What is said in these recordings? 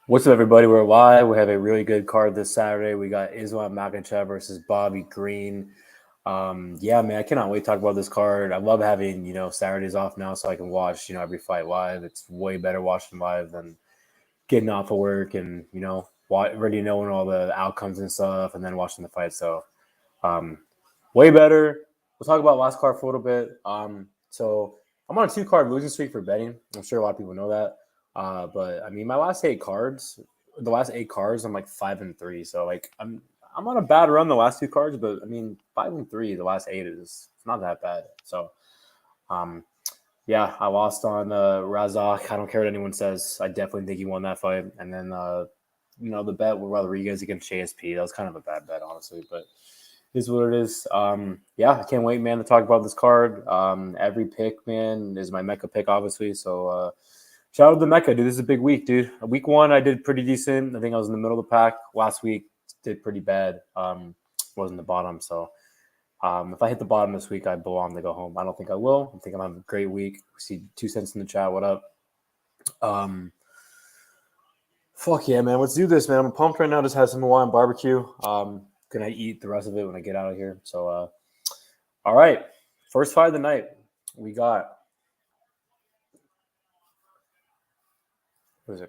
What's up, everybody? We're live. We have a really good card this Saturday. We got Islam Makhachev versus Bobby Green. Yeah, man, I cannot wait to talk about this card. I love having, Saturdays off now so I can watch, every fight live. It's way better watching live than getting off of work and, already knowing all the outcomes and stuff and then watching the fight. So, way better. We'll talk about last card for a little bit. So I'm on a 2-card losing streak for betting. I'm sure a lot of people know that. But I mean, my last 8 cards, I'm like 5-3. So like I'm on a bad run the last 2 cards, but I mean 5-3 the last 8 is it's not that bad. So yeah, I lost on Razak. I don't care what anyone says. I definitely think he won that fight. And then the bet with Rodrigues against JSP, that was kind of a bad bet, honestly, but it is what it is. Yeah, I can't wait, man, to talk about this card. Every pick, man, is my Mecca pick, obviously. So shout out to Mecca, dude. This is a big week, dude. Week 1, I did pretty decent. I think I was in the middle of the pack. Last week, did pretty bad. Wasn't the bottom. So if I hit the bottom this week, I belong to go home. I don't think I will. I think I'm having a great week. We see 2 cents in the chat. What up? Fuck yeah, man. Let's do this, man. I'm pumped right now. Just had some Hawaiian barbecue. Gonna eat the rest of it when I get out of here. So, all right. First fight of the night. We got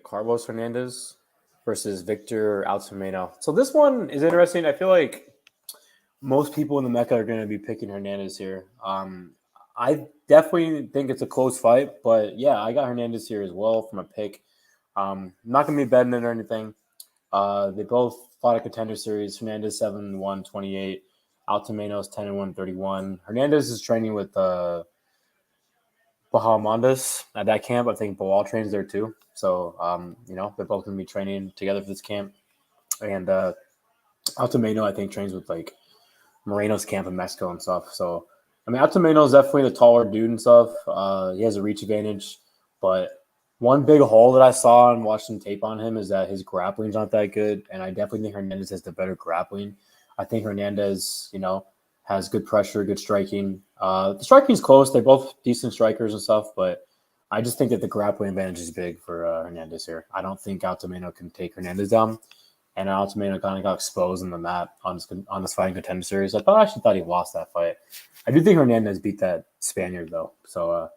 Carlos Hernandez versus Victor Altamirano. So this one is interesting. I feel like most people in the Mecca are going to be picking Hernandez here. I definitely think it's a close fight, but yeah, I got Hernandez here as well from a pick. I'm not going to be betting it or anything. They both fought a contender series. Hernandez 7-1, 28. Altamirano's 10-1, 31. Hernandez is training with Bahamondes at that camp. I think Bilal trains there too. So, they're both going to be training together for this camp. And Altamirano, I think, trains with like Moreno's camp in Mexico and stuff. So, I mean, Altamirano is definitely the taller dude and stuff. He has a reach advantage. But one big hole that I saw and watching tape on him is that his grappling's not that good. And I definitely think Hernandez has the better grappling. I think Hernandez, has good pressure, good striking. The striking's close. They're both decent strikers and stuff, but I just think that the grappling advantage is big for Hernandez here. I don't think Altamirano can take Hernandez down, and Altamirano kind of got exposed in the mat on this fighting contender series. I actually thought he lost that fight. I do think Hernandez beat that Spaniard, though. So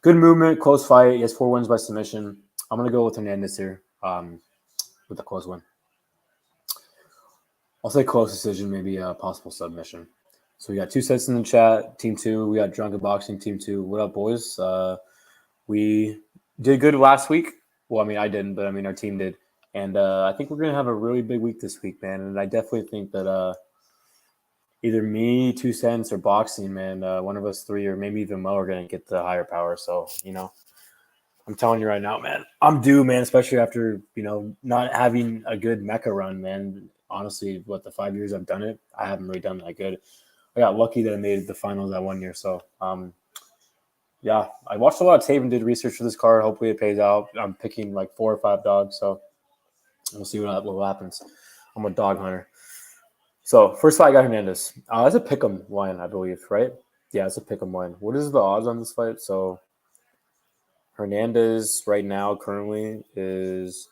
good movement, close fight. He has 4 wins by submission. I'm going to go with Hernandez here with a close win. I'll say close decision, maybe a possible submission. So we got 2 sets in the chat. Team 2, we got Drunken Boxing. Team 2, what up, boys? We did good last week. Well, I mean, I didn't, but I mean, our team did. And I think we're going to have a really big week this week, man. And I definitely think that either me, 2 cents, or boxing, man, one of us 3 or maybe even Mo are going to get the higher power. So, I'm telling you right now, man, I'm due, man, especially after, not having a good Mecca run, man. Honestly, the 5 years I've done it, I haven't really done that good. I got lucky that I made the finals that 1 year. So, yeah, I watched a lot of tape and did research for this card. Hopefully it pays out. I'm picking like 4 or 5 dogs. So we'll see what happens. I'm a dog hunter. So first fight, I got Hernandez. That's a pick'em line, I believe, right? Yeah, it's a pick'em line. What is the odds on this fight? So Hernandez right now currently is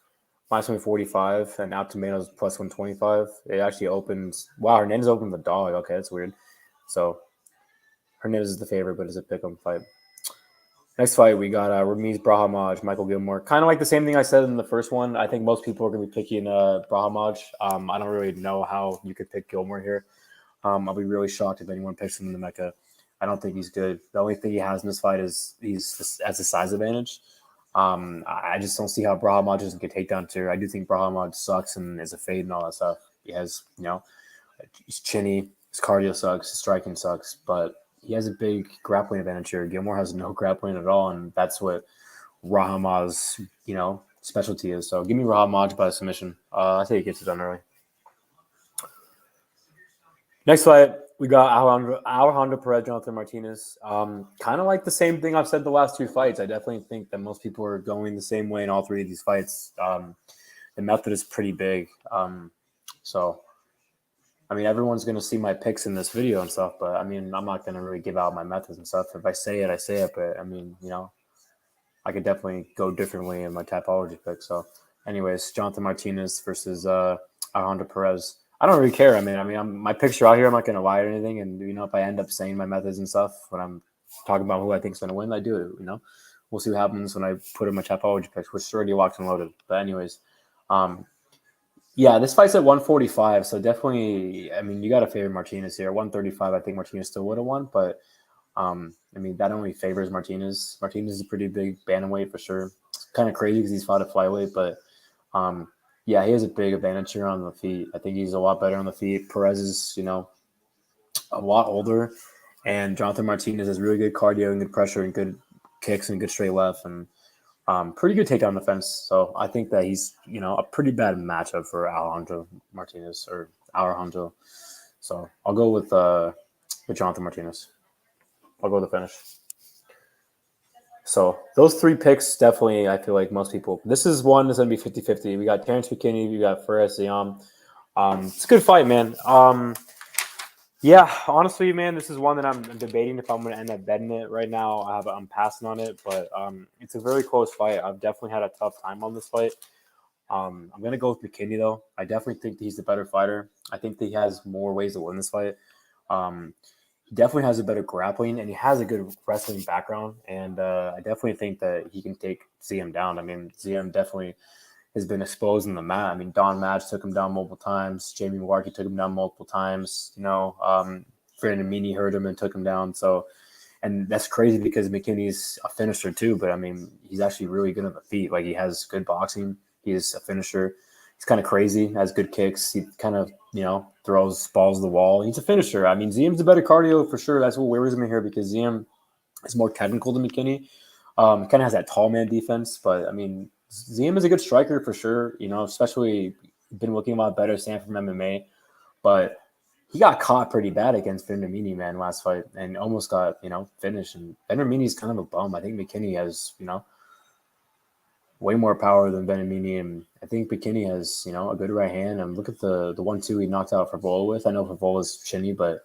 minus 145 and Altamirano's plus 125. It actually opens. Wow, Hernandez opened the dog. Okay, that's weird. So Hernandez is the favorite, but it's a pick'em fight. Next fight, we got Ramis Brahamage, Michael Gilmore. Kind of like the same thing I said in the first one. I think most people are going to be picking Brahamage. I don't really know how you could pick Gilmore here. I'll be really shocked if anyone picks him in the Mecca. I don't think he's good. The only thing he has in this fight is he's has a size advantage. I just don't see how Brahamage doesn't get takedown tier. I do think Brahamage sucks and is a fade and all that stuff. He has, he's chinny. His cardio sucks. His striking sucks. But he has a big grappling advantage here. Gilmore has no grappling at all, and that's what Brahimaj's, specialty is. So give me Brahamage by submission. I think he gets it done early. Next fight, we got Alejandro Perez, Jonathan Martinez. Kind of like the same thing I've said the last 2 fights. I definitely think that most people are going the same way in all 3 of these fights. The method is pretty big. So, I mean, everyone's going to see my picks in this video and stuff, but, I mean, I'm not going to really give out my methods and stuff. If I say it, I say it. But, I mean, I could definitely go differently in my typology pick. So, Anyways, Jonathan Martinez versus Alejandro Perez. I don't really care. My picture out here, I'm not going to lie or anything. And, if I end up saying my methods and stuff when I'm talking about who I think is going to win, I do it, We'll see what happens when I put in my Chapology picks, which is already locked and loaded. But anyways, this fight's at 145. So definitely, you got to favor Martinez here. 135, I think Martinez still would have won. But, that only favors Martinez. Martinez is a pretty big bantamweight for sure. It's kind of crazy because he's fought at flyweight, but he has a big advantage here on the feet. I think he's a lot better on the feet. Perez is, a lot older, and Jonathan Martinez has really good cardio and good pressure and good kicks and good straight left and pretty good takedown defense. So I think that he's, a pretty bad matchup for Alejandro Martinez or Alejandro. So I'll go with Jonathan Martinez. I'll go with the finish. So those three picks, definitely, I feel like most people. This is one that's going to be 50-50. We got Terrence McKinney. We got Perez Ziam. It's a good fight, man. Honestly, man, this is one that I'm debating if I'm going to end up betting it right now. I'm passing on it, but it's a very close fight. I've definitely had a tough time on this fight. I'm going to go with McKinney, though. I definitely think that he's the better fighter. I think that he has more ways to win this fight. He definitely has a better grappling, and he has a good wrestling background. And I definitely think that he can take Ziam down. Ziam definitely has been exposed in the mat. Don Madge took him down multiple times. Jamie Malarkey took him down multiple times. Fernandez hurt him and took him down. So, and that's crazy because McKinney's a finisher too. But he's actually really good on the feet. Like, he has good boxing. He's a finisher. He's kind of crazy. Has good kicks. He kind of throws balls to the wall. He's a finisher. Ziam's a better cardio for sure. That's what worries me here because Ziam is more technical than McKinney. Kind of has that tall man defense, but Ziam is a good striker for sure. Especially been looking a lot better stand from MMA, but he got caught pretty bad against Fernandez, man, last fight and almost got finished. And Fernandez is kind of a bum. I think McKinney has way more power than Benammini, and I think McKinney has, a good right hand. And look at the 1-2 he knocked out Favola with. I know Favola's chinny, but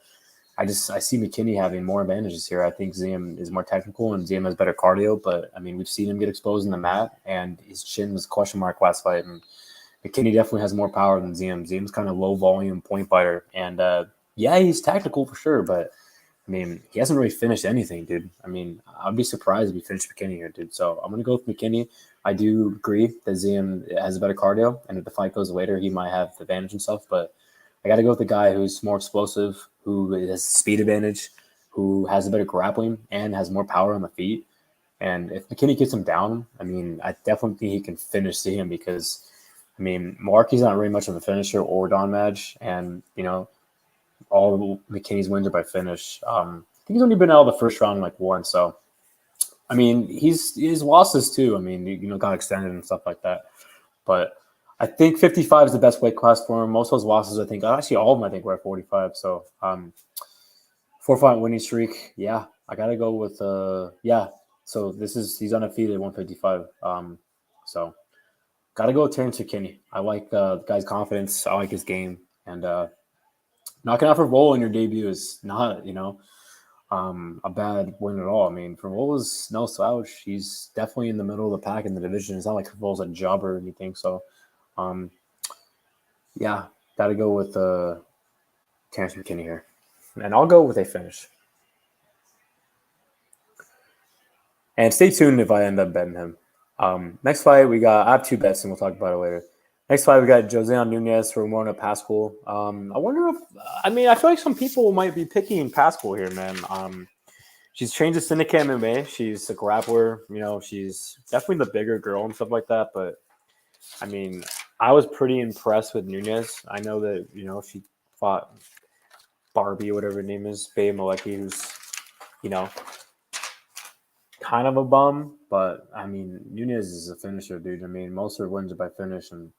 I see McKinney having more advantages here. I think Ziam is more technical and Ziam has better cardio, but we've seen him get exposed in the mat, and his chin was a question mark last fight. And McKinney definitely has more power than Ziam. Ziam's kind of low volume point fighter, and he's tactical for sure, but he hasn't really finished anything, dude. I'd be surprised if he finished McKinney here, dude. So I'm going to go with McKinney. I do agree that Ziam has a better cardio, and if the fight goes later, he might have the advantage and stuff. But I got to go with the guy who's more explosive, who has speed advantage, who has a better grappling, and has more power on the feet. And if McKinney gets him down, I definitely think he can finish Ziam because, Malarkey's not really much of a finisher or Don Madge, and, all McKinney's wins are by finish. I think he's only been out of the first round like once. So, his losses too. Got extended and stuff like that. But I think 55 is the best weight class for him. Most of those losses, I think, actually all of them, I think, were at 45. So, 4-fight winning streak. Yeah, I got to go with, So he's undefeated at 155. So, got to go with Terrence McKinney. I like the guy's confidence. I like his game. And, knocking out Favola in your debut is not, a bad win at all. Favola's no slouch. He's definitely in the middle of the pack in the division. It's not like Favola's a jobber or anything. So, got to go with Terrence McKinney here. And I'll go with a finish. And stay tuned if I end up betting him. Next fight, I have two bets and we'll talk about it later. Next fight, we got Joseon Nunez for Ramona Pascual. I wonder if I feel like some people might be picking Pascual here, man. She's trained to Syndicate MMA. She's a grappler. She's definitely the bigger girl and stuff like that. But, I was pretty impressed with Nunez. I know that, she fought Barbie, whatever her name is, Faye Malecki, who's, kind of a bum. But, Nunez is a finisher, dude. Most of her wins are by finish, and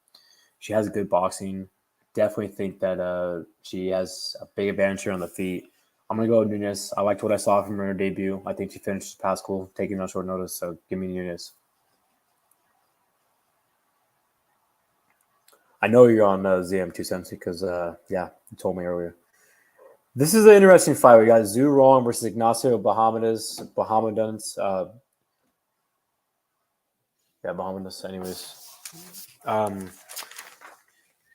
she has good boxing. Definitely think that she has a big advantage here on the feet. I'm going to go with Nunez. I liked what I saw from her debut. I think she finished Pascual, taking on short notice, so give me Nunez. I know you're on Ziam 270 because, you told me earlier. This is an interesting fight. We got Zhu Rong versus Ignacio Bahamondes. Bahamondes, anyways.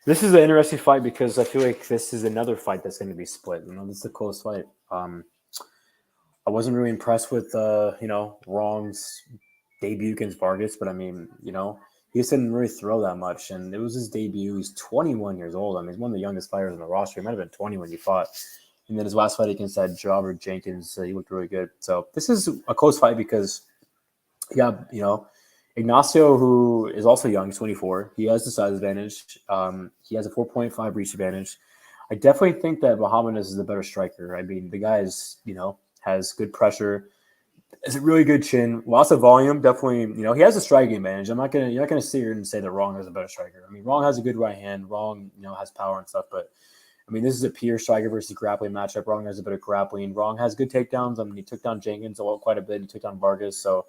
This is an interesting fight because I feel like this is another fight that's going to be split. This is a close fight. I wasn't really impressed with Rong's debut against Vargas, but I mean, he just didn't really throw that much, and it was his debut. He's 21 years old. I mean, he's one of the youngest fighters on the roster. He might have been 20 when he fought, and then his last fight against that Robert Jenkins, he looked really good. So this is a close fight because Ignacio, who is also young, he's 24. He has the size advantage. He has a 4.5 reach advantage. I definitely think that Bahamondes is the better striker. I mean, the guy is, has good pressure. Has a really good chin. Lots of volume. Definitely, he has a striking advantage. You're not gonna sit here and say that Rong is a better striker. I mean, Rong has a good right hand. Rong, has power and stuff. But I mean, this is a pure striker versus grappling matchup. Rong has a bit of grappling. Rong has good takedowns. I mean, he took down Jenkins quite a bit. He took down Vargas. So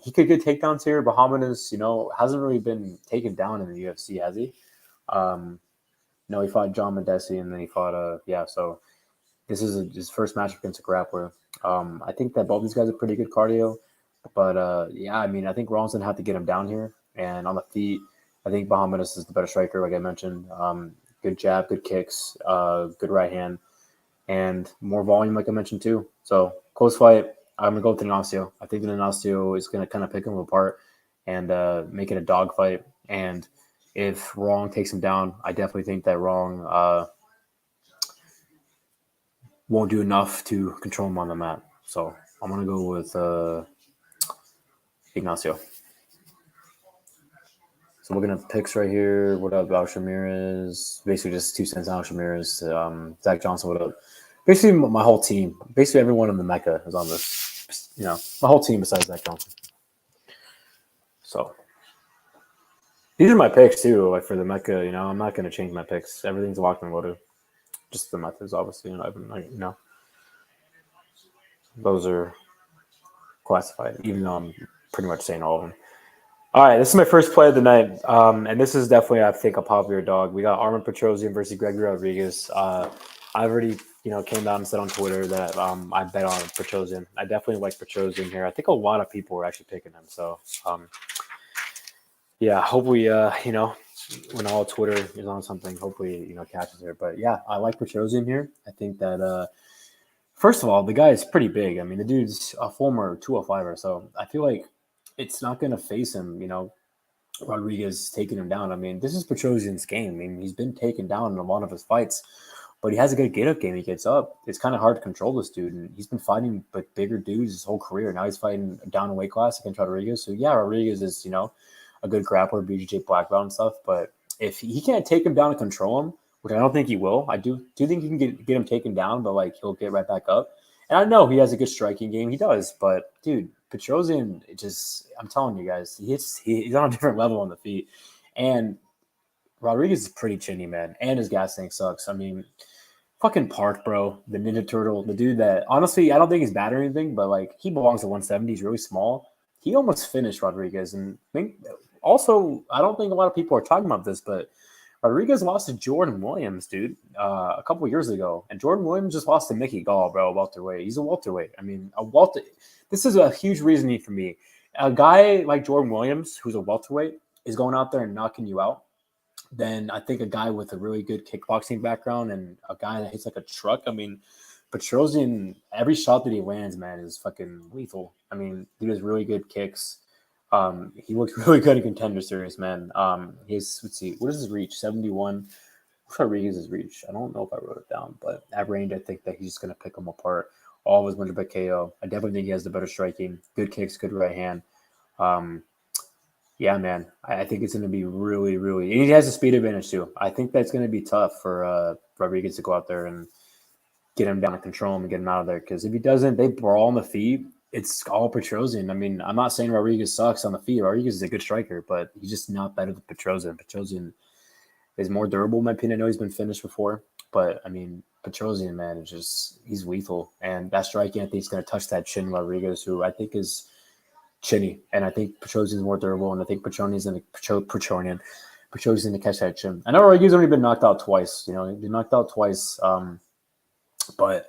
he could get takedowns here. Bahamondes, hasn't really been taken down in the UFC, has he? No, he fought John Medesi, and then he fought so this is his first match against a grappler. I think that both these guys are pretty good cardio, but I mean, I think Rong's gonna have to get him down here, and on the feet, I think Bahamondes is the better striker, like I mentioned. Good jab, good kicks, good right hand, and more volume, like I mentioned too. So close fight. I'm gonna go with Ignacio. I think Ignacio is gonna kind of pick him apart and make it a dogfight. And if Rong takes him down, I definitely think that Rong won't do enough to control him on the mat. So I'm gonna go with Ignacio. So looking at the picks right here. What up, Alex Ramirez? Basically just 2 cents Alex Ramirez. Zach Johnson, what up? Basically my whole team. Basically everyone in the Mecca is on this. My whole team besides Zach Johnson. So these are my picks too. Like for the Mecca, I'm not gonna change my picks. Everything's locked and loaded. Just the methods, obviously. Those are classified, even though I'm pretty much saying all of them. All right, this is my first play of the night, and this is definitely, I think, a popular dog. We got Armin Petrosian versus Gregory Rodriguez. I already, came out and said on Twitter that I bet on Petrosian. I definitely like Petrosian here. I think a lot of people are actually picking him. So, hopefully, when all Twitter is on something, hopefully, catches her. But yeah, I like Petrosian here. I think that first of all, the guy is pretty big. I mean, the dude's a former 205er, so I feel like it's not going to face him, Rodriguez taking him down. I mean, this is Petrosian's game. I mean, he's been taken down in a lot of his fights, but he has a good get-up game. He gets up. It's kind of hard to control this dude, and he's been fighting bigger dudes his whole career. Now he's fighting down in weight class against Rodriguez. So, yeah, Rodriguez is, a good grappler, BJJ black belt and stuff, but if he can't take him down and control him, which I don't think he will, I do think he can get him taken down, but, he'll get right back up. And I know he has a good striking game. He does, but, dude, Petrosian, I'm telling you guys, he's on a different level on the feet. And Rodriguez is pretty chinny, man. And his gas tank sucks. I mean, fucking Park, bro. The Ninja Turtle. The dude that, honestly, I don't think he's bad or anything, but, he belongs to 170. He's really small. He almost finished Rodriguez. And also, I don't think a lot of people are talking about this, but Rodriguez lost to Jordan Williams, dude, a couple years ago. And Jordan Williams just lost to Mickey Gall, bro, welterweight. He's a welterweight. I mean, this is a huge reasoning for me. A guy like Jordan Williams, who's a welterweight, is going out there and knocking you out. Then I think a guy with a really good kickboxing background and a guy that hits like a truck. I mean, Petrosian, every shot that he lands, man, is fucking lethal. I mean, he has really good kicks. He looked really good in Contender Series, man. Let's see, what is his reach? 71. What's Rodriguez's reach? I don't know if I wrote it down, but at range, I think that he's just going to pick him apart. Always wins by KO. I definitely think he has the better striking. Good kicks, good right hand. Yeah, man. I think it's going to be really, really... And he has a speed advantage, too. I think that's going to be tough for Rodriguez to go out there and get him down and control him and get him out of there. Because if he doesn't, they brawl on the feet. It's all Petrosian. I mean, I'm not saying Rodriguez sucks on the feet. Rodriguez is a good striker, but he's just not better than Petrosian. Petrosian is more durable, in my opinion. I know he's been finished before, but, I mean, Petrosian, man, he's lethal. And that striking, I think, is going to touch that chin Rodriguez, who I think is chinny. And I think Petrosian is more durable, and I think Petrosian's going to catch that chin. I know Rodriguez only been knocked out twice. He's been knocked out twice, but...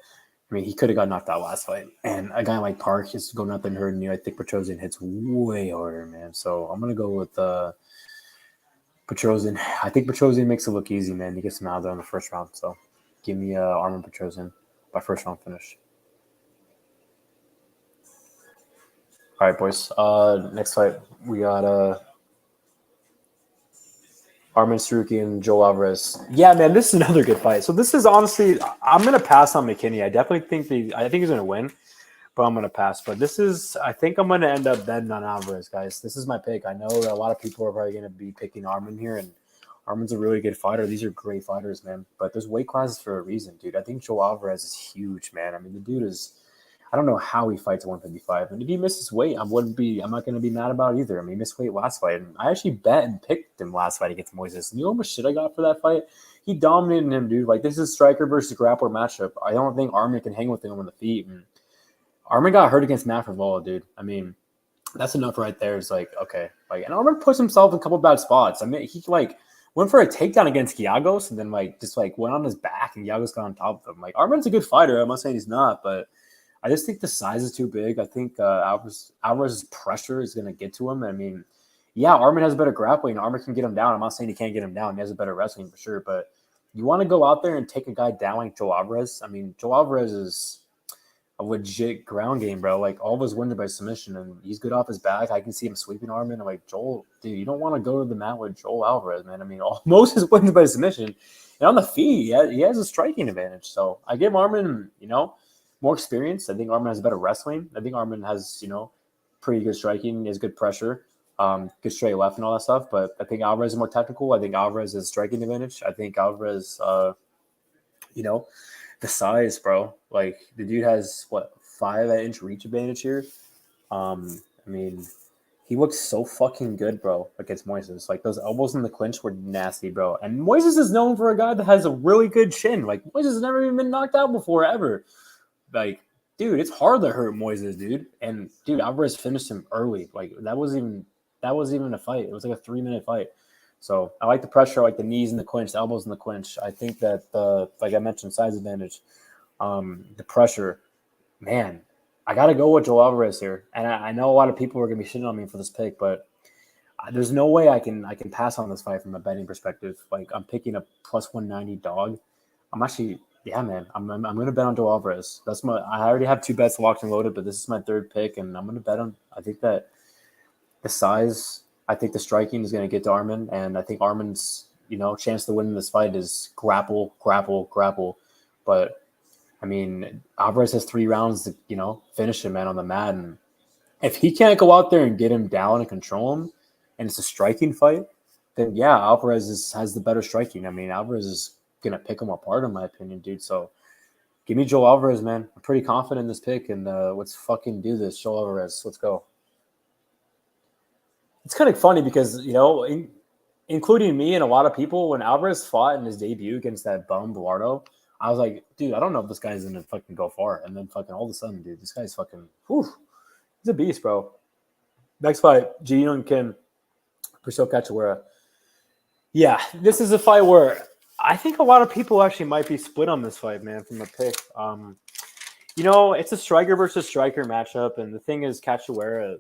I mean, he could have got knocked out last fight. And a guy like Park is going out there and hurting you. I think Petrosian hits way harder, man. So I'm going to go with Petrosian. I think Petrosian makes it look easy, man. He gets him out there in the first round. So give me Armin Petrosian by first round finish. All right, boys. Next fight, we got Armin Tsarukyan, Joel Alvarez. Yeah, man, this is another good fight. So this is honestly, I'm gonna pass on Mckinney. I definitely think he's gonna win, but I'm gonna pass. But I think I'm gonna end up betting on Alvarez, guys. This is my pick. I know that a lot of people are probably gonna be picking Armin here, and Armin's a really good fighter. These are great fighters, man. But there's weight classes for a reason, dude. I think Joel Alvarez is huge, man. I mean, the dude is. I don't know how he fights 155. And if he misses weight, I'm not going to be mad about it either. I mean, he missed weight last fight. And I actually bet and picked him last fight against Moises. And you know how much shit I got for that fight? He dominated him, dude. Like, this is striker versus grappler matchup. I don't think Armin can hang with him on the feet. And Armin got hurt against Matt Frivola, dude. I mean, that's enough right there. It's like, okay. And Armin puts himself in a couple bad spots. I mean, he, went for a takedown against Giagos and then, just went on his back and Giagos got on top of him. Armin's a good fighter. I'm not saying he's not, but I just think the size is too big. I think Alvarez's pressure is going to get to him. I mean, yeah, Armin has better grappling. Armin can get him down. I'm not saying he can't get him down. He has a better wrestling for sure. But you want to go out there and take a guy down like Joel Alvarez? I mean, Joel Alvarez is a legit ground game, bro. All of his wins are by submission, and he's good off his back. I can see him sweeping Armin. I'm like, Joel, dude, you don't want to go to the mat with Joel Alvarez, man. I mean, most of his wins by submission. And on the feet, he has a striking advantage. So I give Armin, more experience. I think Armin has better wrestling. I think Armin has, pretty good striking. He has good pressure, good straight left and all that stuff. But I think Alvarez is more technical. I think Alvarez has striking advantage. I think Alvarez, the size, bro. The dude has, 5-inch reach advantage here. I mean, he looks so fucking good, bro, against Moises. Those elbows in the clinch were nasty, bro. And Moises is known for a guy that has a really good chin. Moises has never even been knocked out before, ever. Dude, it's hard to hurt Moises, dude. And dude, Alvarez finished him early. That wasn't even a fight. It was a 3-minute fight. So I like the pressure, I like the knees and the clinch, the elbows in the clinch. I think that like I mentioned, size advantage, the pressure, man. I gotta go with Joel Alvarez here. And I know a lot of people are gonna be shitting on me for this pick, but there's no way I can pass on this fight from a betting perspective. I'm picking a plus 190 dog. I'm actually. Yeah, man, I'm going to bet on Joel Alvarez. I already have 2 bets locked and loaded, but this is my 3rd pick, and I'm going to bet on. I think that the size, I think the striking is going to get to Armin, and I think Armin's chance to win this fight is grapple. But I mean, Alvarez has 3 rounds to finish him, man, on the mat, and if he can't go out there and get him down and control him, and it's a striking fight, then yeah, Alvarez has the better striking. I mean, Alvarez is gonna pick him apart, in my opinion, dude. So give me Joel Alvarez, man. I'm pretty confident in this pick, and let's fucking do this. Joel Alvarez, let's go. It's kind of funny because including me and a lot of people, when Alvarez fought in his debut against that bum Bilardo, I was like, dude, I don't know if this guy's gonna fucking go far. And then fucking all of a sudden, dude, this guy's fucking, he's a beast, bro. Next fight, Ji Young Kim, Priscilla Cachoeira. Yeah, this is a fight where I think a lot of people actually might be split on this fight, man, from a pick. It's a striker versus striker matchup, and the thing is, Cachoeira,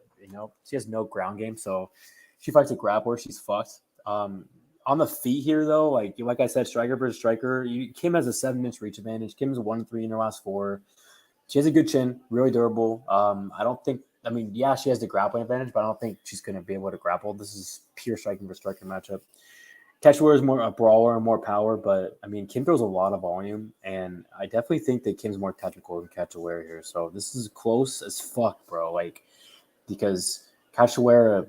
she has no ground game, so she fights a grappler, she's fucked. On the feet here, though, like I said, striker versus striker, Kim has a 7-inch reach advantage. Kim's 1-3 in her last 4. She has a good chin, really durable. She has the grappling advantage, but I don't think she's going to be able to grapple. This is pure striking versus striker matchup. Cachoeira is more a brawler and more power, but I mean, Kim throws a lot of volume, and I definitely think that Kim's more technical than Cachoeira here. So this is close as fuck, bro. Because Cachoeira,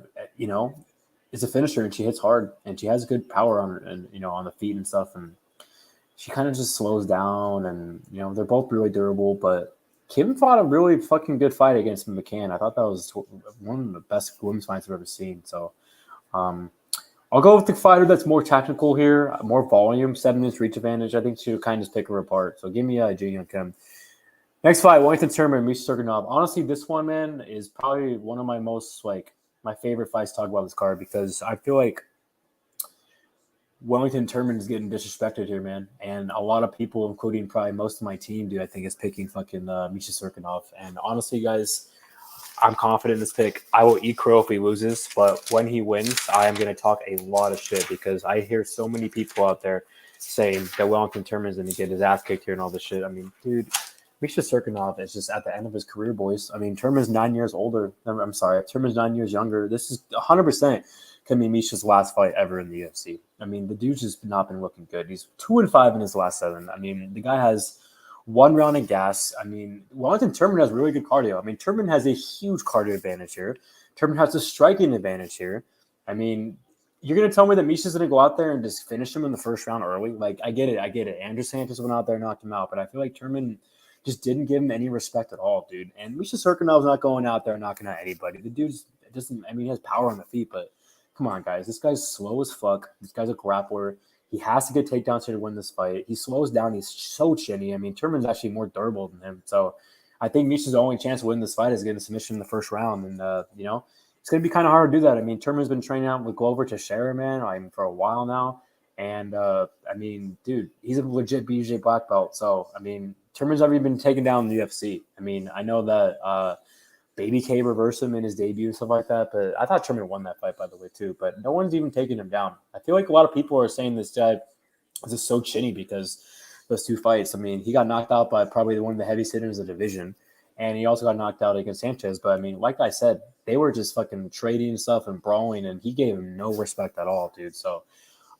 is a finisher and she hits hard and she has good power on the feet and stuff, and she kind of just slows down, and they're both really durable. But Kim fought a really fucking good fight against McCann. I thought that was one of the best women's fights I've ever seen. So, I'll go with the fighter that's more technical here, more volume, 7-inch reach advantage. I think she'll kind of just pick her apart. So give me Ji Young Kim. Next fight, Wellington Turman, Misha Cirkunov. Honestly, this one, man, is probably one of my most, my favorite fights to talk about this card, because I feel like Wellington Turman is getting disrespected here, man. And a lot of people, including probably most of my team, dude, I think is picking fucking Misha Cirkunov. And honestly, guys, I'm confident in this pick. I will eat crow if he loses, but when he wins, I am going to talk a lot of shit because I hear so many people out there saying that Wellington Turman's going to get his ass kicked here and all this shit. I mean, dude, Misha Cirkunov is just at the end of his career, boys. I mean, Turman's 9 years older. I'm sorry, Turman's 9 years younger. This is 100% can be Misha's last fight ever in the UFC. I mean, the dude's just not been looking good. He's 2-5 in his last 7. I mean, the guy has one round of gas. I mean, Wellington Turman has really good cardio. I mean, Turman has a huge cardio advantage here. Turman has a striking advantage here. I mean, you're going to tell me that Misha's going to go out there and just finish him in the first round early? Like, I get it. Andrew Santos went out there and knocked him out, but I feel like Turman just didn't give him any respect at all, dude. And Misha Cirkunov's not going out there and knocking out anybody. The dude doesn't, I mean, he has power on the feet, but come on, guys. This guy's slow as fuck. This guy's a grappler. He has to get takedowns here to win this fight. He slows down. He's so chinny. I mean, Turman's actually more durable than him. So I think Misha's only chance to win this fight is getting a submission in the first round. And, it's going to be kind of hard to do that. I mean, Turman's been training out with Glover Teixeira, man, for a while now. And, dude, he's a legit BJ black belt. So, I mean, Turman's already been taken down in the UFC. I mean, I know that Baby K reversed him in his debut and stuff like that, but I thought Turman won that fight, by the way, too. But no one's even taking him down. I feel like a lot of people are saying this guy is just so chinny because those two fights. I mean, he got knocked out by probably one of the heaviest hitters of the division, and he also got knocked out against Sanchez. But, I mean, like I said, they were just fucking trading and stuff and brawling, and he gave him no respect at all, dude. So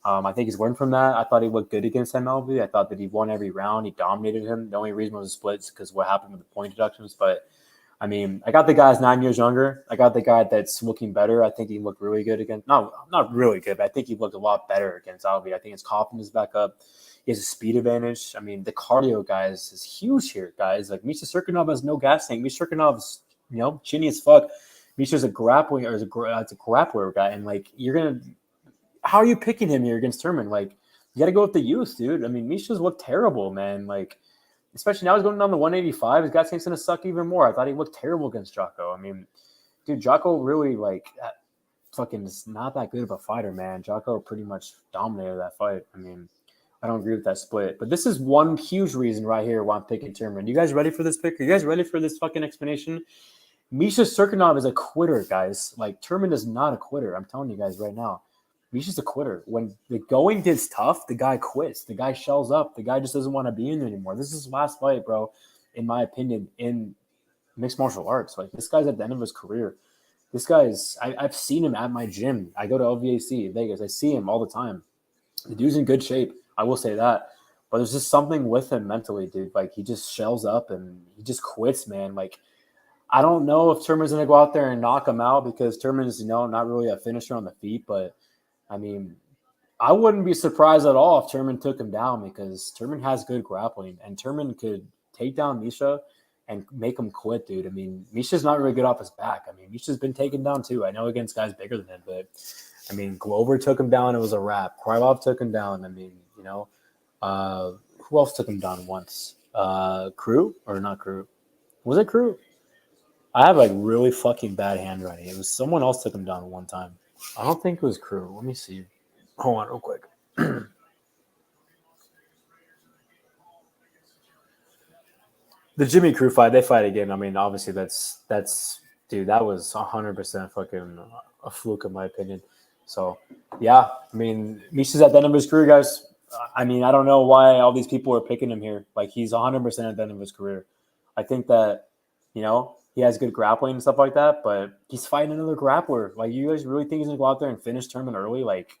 I think he's learned from that. I thought he looked good against MLB. I thought that he won every round. He dominated him. The only reason was the splits because what happened with the point deductions. But, I mean, I got the guy that's 9 years younger. I got the guy that's looking better. I think he looked really good against – not really good, but I think he looked a lot better against Alvi. I think his confidence is back up. He has a speed advantage. I mean, the cardio, guys, is huge here, guys. Like, Misha Cirkunov has no gas tank. Misha Cirkunov's, chinny as fuck. Misha's a grappling – or it's a grappler guy. And, like, you're going to – how are you picking him here against Turman? Like, you got to go with the youth, dude. I mean, Misha's looked terrible, man. Like, especially now he's going down to 185. His gas tank's going to suck even more. I thought he looked terrible against Jocko. I mean, dude, Jocko really, fucking is not that good of a fighter, man. Jocko pretty much dominated that fight. I mean, I don't agree with that split. But this is one huge reason right here why I'm picking Turman. You guys ready for this pick? Are you guys ready for this fucking explanation? Misha Cirkunov is a quitter, guys. Like, Turman is not a quitter. I'm telling you guys right now. Misha's a quitter. When the going gets tough, the guy quits. The guy shells up. The guy just doesn't want to be in there anymore. This is his last fight, bro, in my opinion, in mixed martial arts. Like, this guy's at the end of his career. This guy's – I've seen him at my gym. I go to LVAC in Vegas. I see him all the time. The dude's in good shape. I will say that. But there's just something with him mentally, dude. Like, he just shells up and he just quits, man. Like, I don't know if Turman's going to go out there and knock him out because Turman's, not really a finisher on the feet, but – I mean, I wouldn't be surprised at all if Turman took him down because Turman has good grappling, and Turman could take down Misha and make him quit, dude. I mean, Misha's not really good off his back. I mean, Misha's been taken down too. I know against guys bigger than him, but I mean, Glover took him down. It was a wrap. Krylov took him down. I mean, who else took him down once? Crew or not Crew? Was it Crew? I have really fucking bad handwriting. It was someone else took him down one time. I don't think it was Crew. Let me see. Hold on real quick. The Jimmy Crew fight, they fight again. I mean, obviously that's dude, that was 100% fucking a fluke in my opinion. So, yeah, I mean, Misha's at the end of his career, guys. I mean, I don't know why all these people are picking him here. Like, he's 100% at the end of his career. I think that, he has good grappling and stuff like that, but he's fighting another grappler. Like, you guys really think he's going to go out there and finish Turman early? Like,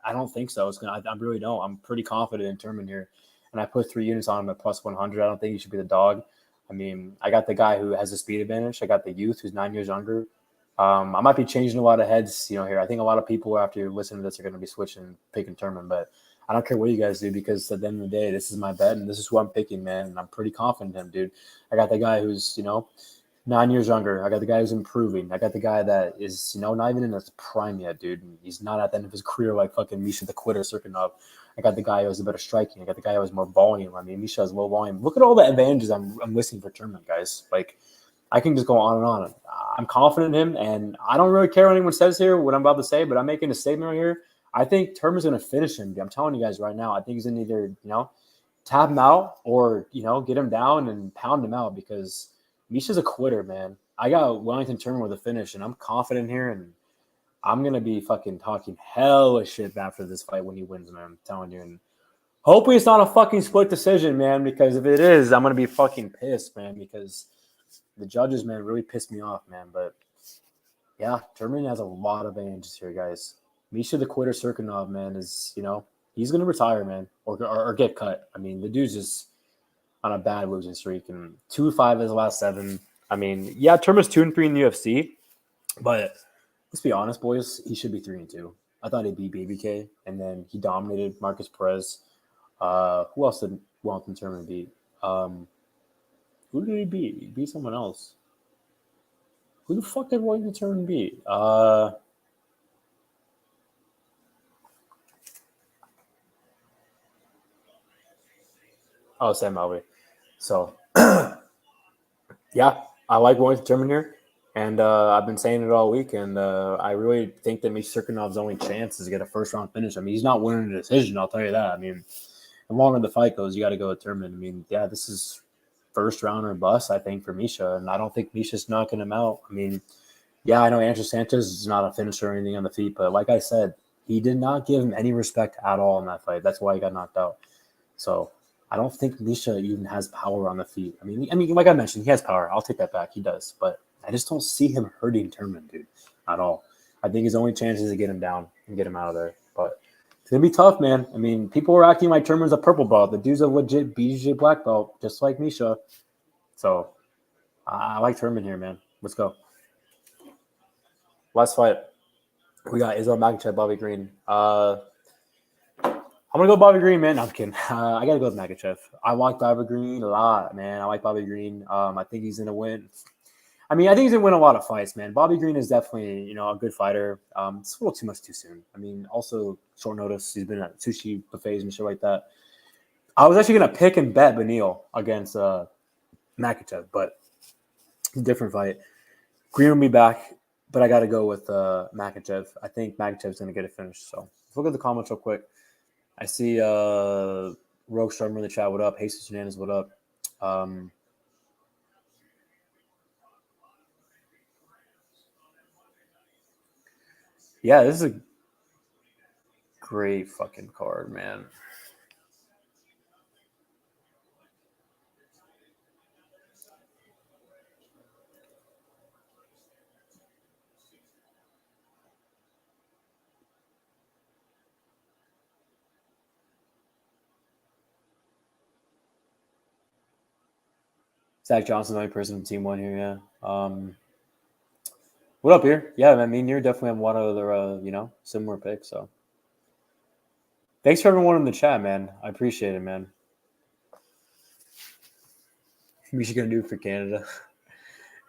I don't think so. I really don't. I'm pretty confident in Turman here. And I put 3 units on him at plus 100. I don't think he should be the dog. I mean, I got the guy who has a speed advantage. I got the youth who's 9 years younger. I might be changing a lot of heads, here. I think a lot of people after listening to this are going to be switching, picking Turman, but I don't care what you guys do because at the end of the day, this is my bet and this is who I'm picking, man. And I'm pretty confident in him, dude. I got the guy who's, 9 years younger. I got the guy who's improving. I got the guy that is, not even in his prime yet, dude. He's not at the end of his career like fucking Misha the quitter Cirkunov. I got the guy who has a better striking. I got the guy who has more volume. I mean, Misha has low volume. Look at all the advantages I'm listing for Turman, guys. Like, I can just go on and on. I'm confident in him, and I don't really care what anyone says here, what I'm about to say, but I'm making a statement right here. I think Turman's going to finish him. I'm telling you guys right now. I think he's going to either, tap him out or, get him down and pound him out because Misha's a quitter, man. I got Wellington Turman with a finish, and I'm confident here, and I'm gonna be fucking talking hella shit after this fight when he wins, man. I'm telling you. And hopefully it's not a fucking split decision, man, because if it is, I'm going to be fucking pissed, man, because the judges, man, really pissed me off, man. But, yeah, Turman has a lot of advantages here, guys. Misha the quitter Cirkunov, man, is, he's going to retire, man, or get cut. I mean, the dude's just on a bad losing streak, and 2-5 his last 7. I mean, yeah, Turman's 2-3 in the UFC, but let's be honest, boys, he should be 3-2. I thought he'd beat BBK, and then he dominated Marcus Perez. Who else did Wellington Turman beat? Who did he beat? He beat someone else. Who the fuck did Wellington Turman beat? Oh, Sam Alvey. So, yeah, I like Wellington Turman here. And I've been saying it all week, and I really think that Cirkunov's only chance is to get a first-round finish. I mean, he's not winning a decision, I'll tell you that. I mean, the longer the fight goes, you got to go with Turman. I mean, yeah, this is first round or bust, I think, for Misha, and I don't think Misha's knocking him out. I mean, yeah, I know Andrew Sanchez is not a finisher or anything on the feet, but like I said, he did not give him any respect at all in that fight. That's why he got knocked out. So I don't think Misha even has power on the feet. I mean, like I mentioned, he has power. I'll take that back. He does, but I just don't see him hurting Turman, dude, at all. I think his only chance is to get him down and get him out of there. But it's going to be tough, man. I mean, people are acting like Turman's a purple belt. The dude's a legit BJJ black belt, just like Misha. So I like Turman here, man. Let's go. Last fight. We got Israel Makhachev, Bobby Green. I'm going to go Bobby Green, man. No, I'm kidding. I got to go with Makhachev. I like Bobby Green a lot, man. I like Bobby Green. I think he's going to win. I think he's going to win a lot of fights, man. Bobby Green is definitely, a good fighter. It's a little too much too soon. I mean, also short notice. He's been at sushi buffets and shit like that. I was actually going to pick and bet Beneil against Makhachev, but different fight. Green will be back, but I got to go with Makhachev. I think Makhachev's going to get it finished. So let's look at the comments real quick. I see Rogue Strummer in the chat. What up? Jesus Hernandez, what up? Yeah, this is a great fucking card, man. Zach Johnson, the only person in Team 1 here, yeah. What up here? Yeah, I mean, you're definitely on one of the, similar picks, so. Thanks for everyone in the chat, man. I appreciate it, man. We should gonna do it for Canada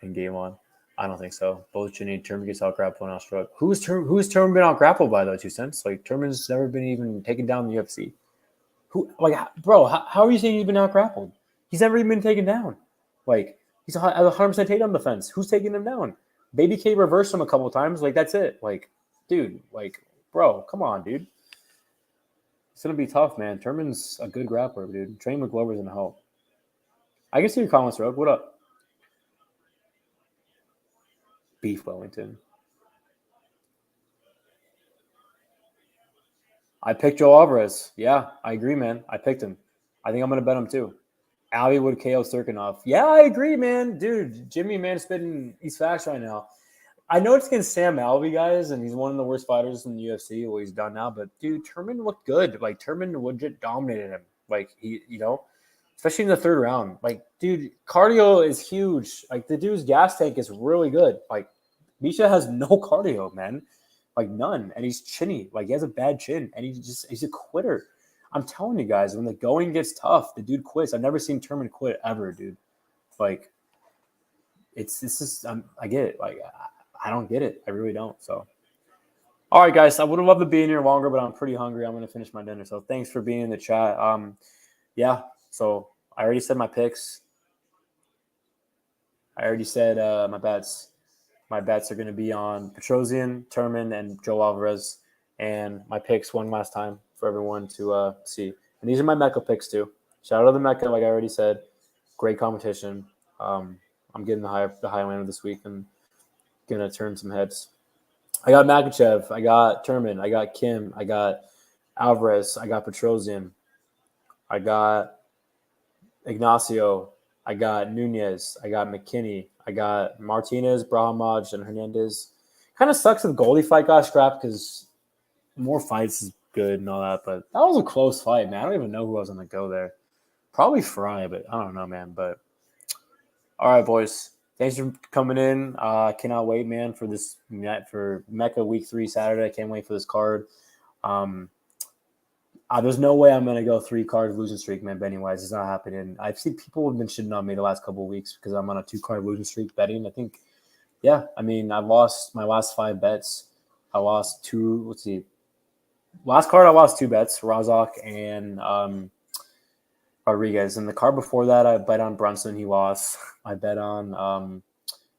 in game 1. I don't think so. Both Ginny and Turman gets out grappled and out struck. Who's Turman been out grappled by though? 2 cents. Like Turman's never been even taken down in the UFC. Bro? How are you saying he's been out grappled? He's never even been taken down. Like he's a 100% takedown defense. Who's taking him down? Baby K reversed him a couple times. Like that's it. Like, dude. Like, bro, come on, dude. It's gonna be tough, man. Turman's a good grappler, dude. Train McGlover's gonna help. I can see your comments, Rogue. What up? Beef Wellington. I picked Joe Alvarez. Yeah, I agree, man. I picked him. I think I'm going to bet him too. Alvey would KO Cirkunov. Yeah, I agree, man. Dude, Jimmy, man, spitting. He's fast right now. I know it's against Sam Alvey, guys, and he's one of the worst fighters in the UFC, what he's done now. But, dude, Turman looked good. Like, Turman legit dominated him. Like, he, especially in the 3rd round. Like, dude, cardio is huge. Like, the dude's gas tank is really good. Like, Misha has no cardio, man. Like, none. And he's chinny. Like, he has a bad chin. And he's a quitter. I'm telling you guys, when the going gets tough, the dude quits. I've never seen Turman quit ever, dude. Like, it's just, I get it. Like, I don't get it. I really don't. So, all right, guys. I would have loved to be in here longer, but I'm pretty hungry. I'm going to finish my dinner. So, thanks for being in the chat. Yeah. So, I already said my picks. I already said my bets. My bets are going to be on Petrosian, Turman, and Joe Alvarez. And my picks one last time for everyone to see. And these are my Mecca picks too. Shout out to the Mecca, like I already said. Great competition. I'm getting the Highlander this week and gonna turn some heads. I got Makhachev, I got Turman, I got Kim, I got Alvarez, I got Petrosian, I got Ignacio, I got Nunes, I got McKinney, I got Martinez, Brahamage, and Hernandez. Kind of sucks if Goldie fight got scrapped because more fights is good and all that, but that was a close fight, man. I don't even know who I was gonna go there. Probably Fry, but I don't know, man. But all right, boys. Thanks for coming in. Cannot wait, man, for this for Mecca Week 3 Saturday. I can't wait for this card. There's no way I'm gonna go 3 card losing streak, man. Betting wise, it's not happening. I've seen people have been shitting on me the last couple of weeks because I'm on a 2 card losing streak betting. I think, yeah. I mean, I've lost my last 5 bets. I lost 2. Let's see. Last card, I lost 2 bets, Razak and Rodrigues. And the card before that, I bet on Brunson, he lost. I bet on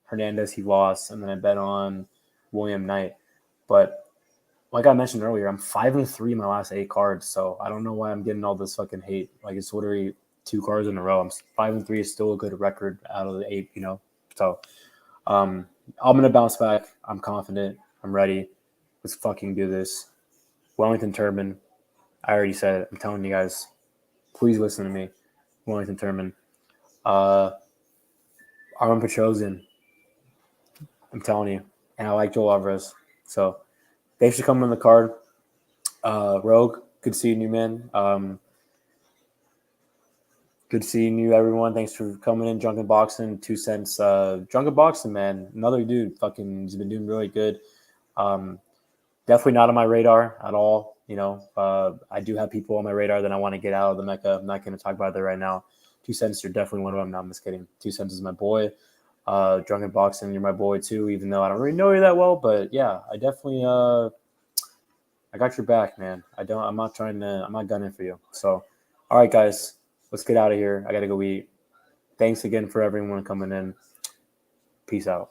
Hernandez, he lost. And then I bet on William Knight. But like I mentioned earlier, I'm 5-3 in my last 8 cards. So I don't know why I'm getting all this fucking hate. Like, it's literally 2 cards in a row. I'm 5-3 is still a good record out of the 8, you know. So I'm going to bounce back. I'm confident. I'm ready. Let's fucking do this. Wellington Turman. I already said it. I'm telling you guys. Please listen to me. Wellington Turman. Arman Petrosian. I'm telling you. And I like Joel Alvarez. So thanks for coming on the card. Rogue, good seeing you, man. Good seeing you, everyone. Thanks for coming in. Drunken Boxing, 2 cents. Drunken Boxing, man. Another dude. Fucking, he's been doing really good. Definitely not on my radar at all. You know, I do have people on my radar that I want to get out of the Mecca. I'm not going to talk about that right now. 2 cents, you're definitely one of them. No, I'm just kidding. 2 cents is my boy. Drunken Boxing, you're my boy too, even though I don't really know you that well. But yeah, I definitely I got your back, man. I'm not gunning for you. So, all right, guys, let's get out of here. I got to go eat. Thanks again for everyone coming in. Peace out.